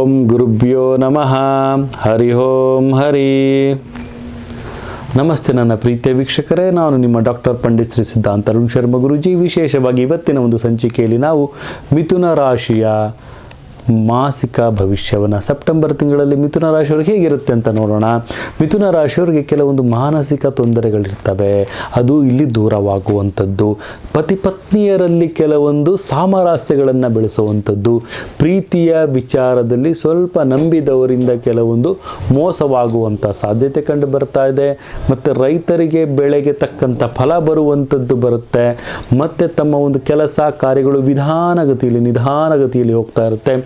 ಓಂ ಗುರುಭ್ಯೋ ನಮಃ. ಹರಿ ಓಂ ಹರಿ. ನಮಸ್ತೆ ನನ್ನ ಪ್ರೀತಿಯ ವೀಕ್ಷಕರೇ, ನಾನು ನಿಮ್ಮ ಡಾಕ್ಟರ್ ಪಂಡಿತ್ ಶ್ರೀ ಸಿದ್ಧಾಂತ ಅರುಣ್ ಶರ್ಮ ಗುರೂಜಿ. ವಿಶೇಷವಾಗಿ ಇವತ್ತಿನ ಒಂದು ಸಂಚಿಕೆಯಲ್ಲಿ ನಾವು ಮಿಥುನ ರಾಶಿಯ ಮಾಸಿಕ ಭವಿಷ್ಯವನ್ನು, ಸೆಪ್ಟೆಂಬರ್ ತಿಂಗಳಲ್ಲಿ ಮಿಥುನ ರಾಶಿಯವ್ರಿಗೆ ಹೇಗಿರುತ್ತೆ ಅಂತ ನೋಡೋಣ. ಮಿಥುನ ರಾಶಿಯವರಿಗೆ ಕೆಲವೊಂದು ಮಾನಸಿಕ ತೊಂದರೆಗಳಿರ್ತವೆ, ಅದು ಇಲ್ಲಿ ದೂರವಾಗುವಂಥದ್ದು. ಪತಿ ಪತ್ನಿಯರಲ್ಲಿ ಕೆಲವೊಂದು ಸಾಮರಸ್ಯಗಳನ್ನು ಬೆಳೆಸುವಂಥದ್ದು, ಪ್ರೀತಿಯ ವಿಚಾರದಲ್ಲಿ ಸ್ವಲ್ಪ ನಂಬಿದವರಿಂದ ಕೆಲವೊಂದು ಮೋಸವಾಗುವಂಥ ಸಾಧ್ಯತೆ ಕಂಡು ಬರ್ತಾ ಇದೆ. ಮತ್ತು ರೈತರಿಗೆ ಬೆಳೆಗೆ ತಕ್ಕಂಥ ಫಲ ಬರುವಂಥದ್ದು ಬರುತ್ತೆ. ಮತ್ತು ತಮ್ಮ ಒಂದು ಕೆಲಸ ಕಾರ್ಯಗಳು ನಿಧಾನಗತಿಯಲ್ಲಿ ಹೋಗ್ತಾ ಇರುತ್ತೆ.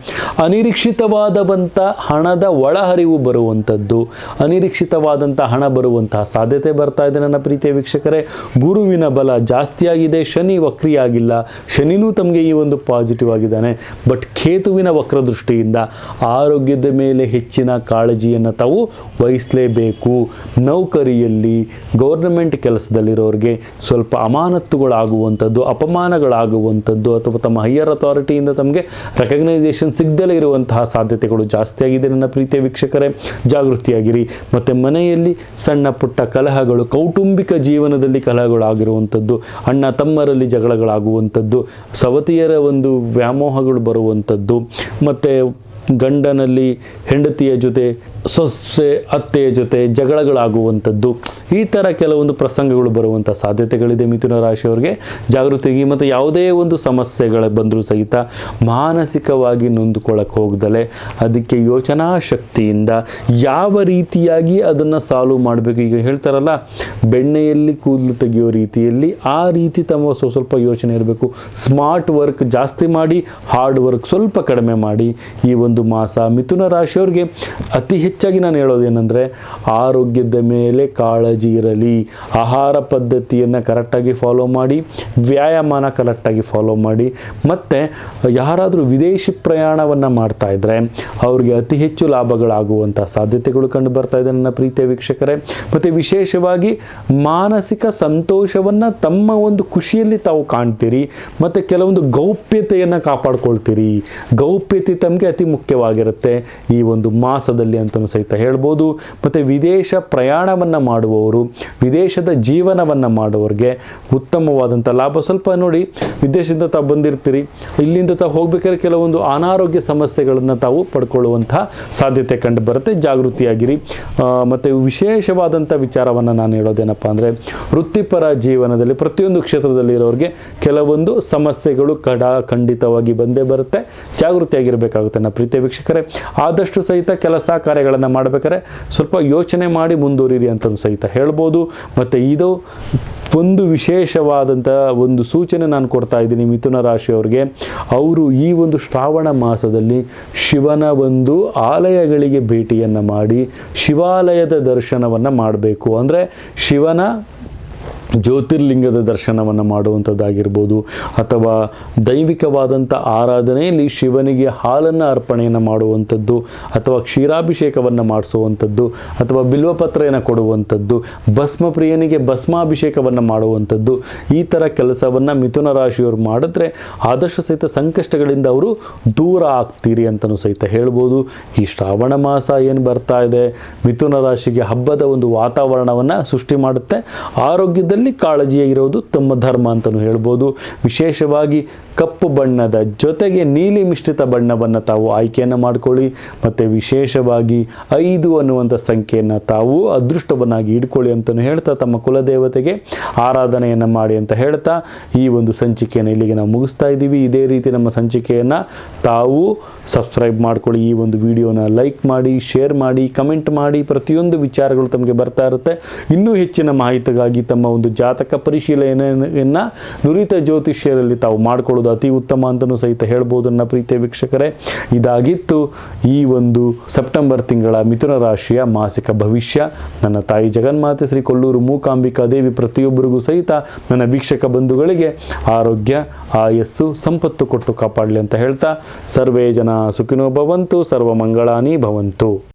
ಅನಿರೀಕ್ಷಿತವಾದಂಥ ಹಣದ ಒಳಹರಿವು ಬರುವಂಥದ್ದು, ಅನಿರೀಕ್ಷಿತವಾದಂಥ ಹಣ ಬರುವಂತಹ ಸಾಧ್ಯತೆ ಬರ್ತಾ ಇದೆ. ನನ್ನ ಪ್ರೀತಿಯ ವೀಕ್ಷಕರೇ, ಗುರುವಿನ ಬಲ ಜಾಸ್ತಿಯಾಗಿದೆ, ಶನಿ ವಕ್ರಿಯಾಗಿಲ್ಲ. ಶನಿನೂ ತಮಗೆ ಈ ಒಂದು ಪಾಸಿಟಿವ್ ಆಗಿದ್ದಾನೆ. ಬಟ್ ಕೇತುವಿನ ವಕ್ರದೃಷ್ಟಿಯಿಂದ ಆರೋಗ್ಯದ ಮೇಲೆ ಹೆಚ್ಚಿನ ಕಾಳಜಿಯನ್ನು ತಾವು ವಹಿಸಲೇಬೇಕು. ನೌಕರಿಯಲ್ಲಿ, ಗೌರ್ನಮೆಂಟ್ ಕೆಲಸದಲ್ಲಿರೋರಿಗೆ ಸ್ವಲ್ಪ ಅಮಾನತ್ತುಗಳಾಗುವಂಥದ್ದು, ಅಪಮಾನಗಳಾಗುವಂಥದ್ದು, ಅಥವಾ ತಮ್ಮ ಹೈಯರ್ ಅಥಾರಿಟಿಯಿಂದ ತಮಗೆ ರೆಕಗ್ನೈಸೇಷನ್ ಸಿಗದಲೇ ಇರುವಂತಹ ಸಾಧ್ಯತೆಗಳು ಜಾಸ್ತಿಯಾಗಿದೆ. ನನ್ನ ಪ್ರೀತಿಯ ವೀಕ್ಷಕರೇ, ಜಾಗೃತಿಯಾಗಿರಿ. ಮತ್ತು ಮನೆಯಲ್ಲಿ ಸಣ್ಣ ಪುಟ್ಟ ಕಲಹಗಳು, ಕೌಟುಂಬಿಕ ಜೀವನದಲ್ಲಿ ಕಲಹಗಳಾಗಿರುವಂಥದ್ದು, ಅಣ್ಣ ತಮ್ಮರಲ್ಲಿ ಜಗಳಗಳಾಗುವಂಥದ್ದು, ಸವತಿಯರ ಒಂದು ವ್ಯಾಮೋಹಗಳು ಬರುವಂಥದ್ದು, ಮತ್ತು ಗಂಡನಲ್ಲಿ ಹೆಂಡತಿಯ ಜೊತೆ, ಸೊಸೆ ಅತ್ತೆಯ ಜೊತೆ ಜಗಳಗಳಾಗುವಂಥದ್ದು, ಈ ಥರ ಕೆಲವೊಂದು ಪ್ರಸಂಗಗಳು ಬರುವಂಥ ಸಾಧ್ಯತೆಗಳಿದೆ ಮಿಥುನ ರಾಶಿಯವರಿಗೆ. ಜಾಗೃತಿಯಾಗಿ. ಮತ್ತು ಯಾವುದೇ ಒಂದು ಸಮಸ್ಯೆಗಳು ಬಂದರೂ ಸಹಿತ ಮಾನಸಿಕವಾಗಿ ನೊಂದುಕೊಳ್ಳಕ್ಕೆ ಹೋಗ್ದಲೆ ಅದಕ್ಕೆ ಯೋಚನಾ ಶಕ್ತಿಯಿಂದ ಯಾವ ರೀತಿಯಾಗಿ ಅದನ್ನು ಸಾಲ್ವ್ ಮಾಡಬೇಕು. ಈಗ ಹೇಳ್ತಾರಲ್ಲ, ಬೆಣ್ಣೆಯಲ್ಲಿ ಕೂದಲು ತೆಗೆಯೋ ರೀತಿಯಲ್ಲಿ ಆ ರೀತಿ ತಮ್ಮ ಸ್ವಲ್ಪ ಯೋಚನೆ ಇರಬೇಕು. ಸ್ಮಾರ್ಟ್ ವರ್ಕ್ ಜಾಸ್ತಿ ಮಾಡಿ, ಹಾರ್ಡ್ ವರ್ಕ್ ಸ್ವಲ್ಪ ಕಡಿಮೆ ಮಾಡಿ. ಈ ಒಂದು ಮಾಸ ಮಿಥುನ ರಾಶಿಯವರಿಗೆ ಅತಿ ಹೆಚ್ಚಾಗಿ ನಾನು ಹೇಳೋದೇನೆಂದರೆ, ಆರೋಗ್ಯದ ಮೇಲೆ ಕಾಳಜಿ ಇರಲಿ. ಆಹಾರ ಪದ್ಧತಿಯನ್ನು ಕರೆಕ್ಟಾಗಿ ಫಾಲೋ ಮಾಡಿ, ವ್ಯಾಯಾಮನ ಕರೆಕ್ಟಾಗಿ ಫಾಲೋ ಮಾಡಿ. ಮತ್ತು ಯಾರಾದರೂ ವಿದೇಶಿ ಪ್ರಯಾಣವನ್ನು ಮಾಡ್ತಾ ಇದ್ದರೆ ಅವ್ರಿಗೆ ಅತಿ ಹೆಚ್ಚು ಲಾಭಗಳಾಗುವಂಥ ಸಾಧ್ಯತೆಗಳು ಕಂಡು ಬರ್ತಾ ಇದೆ ನನ್ನ ಪ್ರೀತಿಯ ವೀಕ್ಷಕರೇ. ಮತ್ತು ವಿಶೇಷವಾಗಿ ಮಾನಸಿಕ ಸಂತೋಷವನ್ನು ತಮ್ಮ ಒಂದು ಖುಷಿಯಲ್ಲಿ ತಾವು ಕಾಣ್ತೀರಿ. ಮತ್ತು ಕೆಲವೊಂದು ಗೌಪ್ಯತೆಯನ್ನು ಕಾಪಾಡ್ಕೊಳ್ತೀರಿ. ಗೌಪ್ಯತೆ ತಮಗೆ ಅತಿ ಮುಖ್ಯವಾಗಿರುತ್ತೆ ಈ ಒಂದು ಮಾಸದಲ್ಲಿ ಅಂತಲೂ ಸಹಿತ ಹೇಳ್ಬೋದು. ಮತ್ತು ವಿದೇಶ ಪ್ರಯಾಣವನ್ನು ಮಾಡುವವರು, ವಿದೇಶದ ಜೀವನವನ್ನು ಮಾಡುವವರಿಗೆ ಉತ್ತಮವಾದಂಥ ಲಾಭ. ಸ್ವಲ್ಪ ನೋಡಿ, ವಿದೇಶದಿಂದ ತಾವು ಬಂದಿರ್ತೀರಿ, ಇಲ್ಲಿಂದ ತಾವು ಹೋಗ್ಬೇಕಾದ್ರೆ ಕೆಲವೊಂದು ಅನಾರೋಗ್ಯ ಸಮಸ್ಯೆಗಳನ್ನು ತಾವು ಪಡ್ಕೊಳ್ಳುವಂತಹ ಸಾಧ್ಯತೆ ಕಂಡು ಬರುತ್ತೆ. ಜಾಗೃತಿಯಾಗಿರಿ. ಮತ್ತು ವಿಶೇಷವಾದಂಥ ವಿಚಾರವನ್ನು ನಾನು ಹೇಳೋದೇನಪ್ಪ ಅಂದರೆ, ವೃತ್ತಿಪರ ಜೀವನದಲ್ಲಿ ಪ್ರತಿಯೊಂದು ಕ್ಷೇತ್ರದಲ್ಲಿರೋರಿಗೆ ಕೆಲವೊಂದು ಸಮಸ್ಯೆಗಳು ಖಂಡಿತವಾಗಿ ಬಂದೇ ಬರುತ್ತೆ. ಜಾಗೃತಿಯಾಗಿರಬೇಕಾಗುತ್ತೆ ನನ್ನ ಪ್ರೀತಿಯ ವೀಕ್ಷಕರೇ. ಆದಷ್ಟು ಸಹಿತ ಕೆಲಸ ಕಾರ್ಯಗಳನ್ನು ಮಾಡಬೇಕಾದ್ರೆ ಸ್ವಲ್ಪ ಯೋಚನೆ ಮಾಡಿ ಮುಂದುವರಿರಿ ಅಂತಲೂ ಸಹಿತ ಹೇಳ್ಬೋದು. ಮತ್ತು ಇದು ಒಂದು ವಿಶೇಷವಾದಂಥ ಒಂದು ಸೂಚನೆ ನಾನು ಕೊಡ್ತಾ ಇದ್ದೀನಿ ಮಿಥುನ ರಾಶಿಯವರಿಗೆ. ಅವರು ಈ ಒಂದು ಶ್ರಾವಣ ಮಾಸದಲ್ಲಿ ಶಿವನ ಒಂದು ಆಲಯಗಳಿಗೆ ಭೇಟಿಯನ್ನು ಮಾಡಿ ಶಿವಾಲಯದ ದರ್ಶನವನ್ನು ಮಾಡಬೇಕು. ಅಂದರೆ ಶಿವನ ಜ್ಯೋತಿರ್ಲಿಂಗದ ದರ್ಶನವನ್ನು ಮಾಡುವಂಥದ್ದಾಗಿರ್ಬೋದು, ಅಥವಾ ದೈವಿಕವಾದಂಥ ಆರಾಧನೆಯಲ್ಲಿ ಶಿವನಿಗೆ ಹಾಲನ್ನು ಅರ್ಪಣೆಯನ್ನು ಮಾಡುವಂಥದ್ದು, ಅಥವಾ ಕ್ಷೀರಾಭಿಷೇಕವನ್ನು ಮಾಡಿಸುವಂಥದ್ದು, ಅಥವಾ ಬಿಲ್ವಪತ್ರೆಯನ್ನು ಕೊಡುವಂಥದ್ದು, ಭಸ್ಮಪ್ರಿಯನಿಗೆ ಭಸ್ಮಾಭಿಷೇಕವನ್ನು ಮಾಡುವಂಥದ್ದು. ಈ ಥರ ಕೆಲಸವನ್ನು ಮಿಥುನ ರಾಶಿಯವರು ಮಾಡಿದ್ರೆ ಆದಷ್ಟು ಸಹಿತ ಸಂಕಷ್ಟಗಳಿಂದ ಅವರು ದೂರ ಆಗ್ತೀರಿ ಅಂತಲೂ ಸಹಿತ ಹೇಳ್ಬೋದು. ಈ ಶ್ರಾವಣ ಮಾಸ ಏನು ಬರ್ತಾ ಇದೆ, ಮಿಥುನ ರಾಶಿಗೆ ಹಬ್ಬದ ಒಂದು ವಾತಾವರಣವನ್ನು ಸೃಷ್ಟಿ ಮಾಡುತ್ತೆ. ಆರೋಗ್ಯದಲ್ಲಿ ಕಾಳಜಿಯಾಗಿರೋದು ತಮ್ಮ ಧರ್ಮ ಅಂತಲೂ ಹೇಳ್ಬೋದು. ವಿಶೇಷವಾಗಿ ಕಪ್ಪು ಬಣ್ಣದ ಜೊತೆಗೆ ನೀಲಿ ಮಿಶ್ರಿತ ಬಣ್ಣವನ್ನು ತಾವು ಆಯ್ಕೆಯನ್ನು ಮಾಡ್ಕೊಳ್ಳಿ. ಮತ್ತು ವಿಶೇಷವಾಗಿ 5 ಅನ್ನುವಂಥ ಸಂಖ್ಯೆಯನ್ನು ತಾವು ಅದೃಷ್ಟವನ್ನಾಗಿ ಇಟ್ಕೊಳ್ಳಿ ಅಂತಲೂ ಹೇಳ್ತಾ, ತಮ್ಮ ಕುಲದೇವತೆಗೆ ಆರಾಧನೆಯನ್ನು ಮಾಡಿ ಅಂತ ಹೇಳ್ತಾ ಈ ಒಂದು ಸಂಚಿಕೆಯನ್ನು ಇಲ್ಲಿಗೆ ನಾವು ಮುಗಿಸ್ತಾ ಇದ್ದೀವಿ. ಇದೇ ರೀತಿ ನಮ್ಮ ಸಂಚಿಕೆಯನ್ನು ತಾವು ಸಬ್ಸ್ಕ್ರೈಬ್ ಮಾಡ್ಕೊಳ್ಳಿ. ಈ ಒಂದು ವಿಡಿಯೋನ ಲೈಕ್ ಮಾಡಿ, ಶೇರ್ ಮಾಡಿ, ಕಮೆಂಟ್ ಮಾಡಿ. ಪ್ರತಿಯೊಂದು ವಿಚಾರಗಳು ತಮಗೆ ಬರ್ತಾ ಇರುತ್ತೆ. ಇನ್ನೂ ಹೆಚ್ಚಿನ ಮಾಹಿತಿಗಾಗಿ ತಮ್ಮ ಒಂದು ಜಾತಕ ಪರಿಶೀಲನೆಯನ್ನು ನುರಿತ ಜ್ಯೋತಿಷ್ಯರಲ್ಲಿ ತಾವು ಮಾಡಿಕೊಳ್ಳೋದು ಅತಿ ಉತ್ತಮ ಅಂತಲೂ ಸಹಿತ ಹೇಳ್ಬೋದು ನನ್ನ ಪ್ರೀತಿಯ ವೀಕ್ಷಕರೇ. ಇದಾಗಿತ್ತು ಈ ಒಂದು ಸೆಪ್ಟೆಂಬರ್ ತಿಂಗಳ ಮಿಥುನ ರಾಶಿಯ ಮಾಸಿಕ ಭವಿಷ್ಯ. ನನ್ನ ತಾಯಿ ಜಗನ್ಮಾತೆ ಶ್ರೀ ಕೊಲ್ಲೂರು ಮೂಕಾಂಬಿಕಾ ದೇವಿ ಪ್ರತಿಯೊಬ್ಬರಿಗೂ ಸಹಿತ ನನ್ನ ವೀಕ್ಷಕ ಬಂಧುಗಳಿಗೆ ಆರೋಗ್ಯ, ಆಯಸ್ಸು, ಸಂಪತ್ತು ಕೊಟ್ಟು ಕಾಪಾಡಲಿ ಅಂತ ಹೇಳ್ತಾ, ಸರ್ವೇ ಜನ ಸುಖಿನೋ ಭವಂತು, ಸರ್ವ ಮಂಗಳಾನಿ ಭವಂತು.